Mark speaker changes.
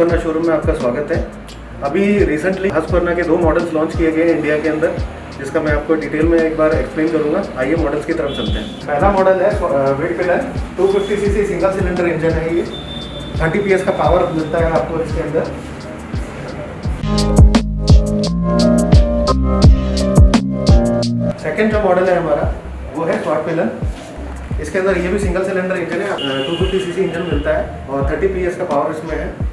Speaker 1: Husqvarna showroom में आपका स्वागत है। अभी रिसेंटली हस्कवर्ना के 2 मॉडल्स लॉन्च किए गए हैं इंडिया के अंदर, जिसका मैं आपको डिटेल में एक बार एक्सप्लेन करूंगा। आइए मॉडल्स की तरफ चलते हैं। पहला मॉडल है बिकनर 250 सीसी सिंगल सिलेंडर इंजन है। ये 30 PS का पावर मिलता है आपको इसके अंदर। सेकेंड जो मॉडल है हमारा वो है शॉर्ट पिलर। इसके अंदर ये भी सिंगल सिलेंडर इंजन है, 250 सीसी इंजन मिलता है और 30 PS का पावर इसमें है।